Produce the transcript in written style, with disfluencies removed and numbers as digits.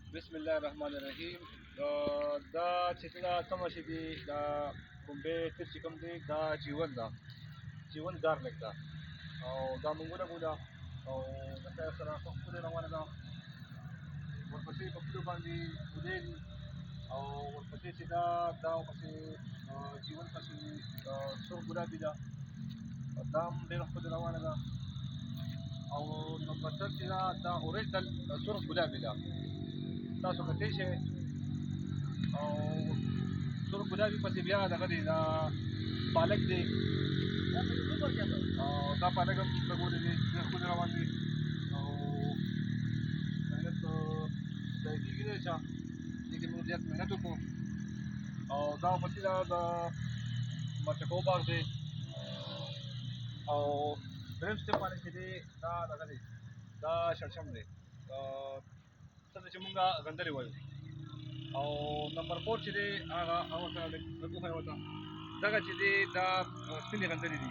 Bismillahirrahmanirrahim. Da cetida tamashidi da kumbe tirchikam di da jiwan garlic da. Da munguna guna da kaya sara kudu na wana da warpasi kudu bandi budin warpasi sida da pasi jiwan pasi sur guna bida dam dera kudu na wana da number 3 da original sur guna bida تاسو کتلی شئ او سور ګلابي پسې بیا دغه دی دا پالک دی او دا پالک هم لګولې دي ډېر ښکلي روان دي او محنت ضایع کېږي نه چا دې کې موږ زیات محنت وکړو او دا ورپسې دا د مرچکو باغ دی او درېیم سټپ باندې چې دی دا دغه دی دا شړشم دی څنګه چې مونږ غندرې وایو او نمبر 4 چې دی هغه سره لږ وښیه ورته دغه چې دی دا سپینې غندرې دي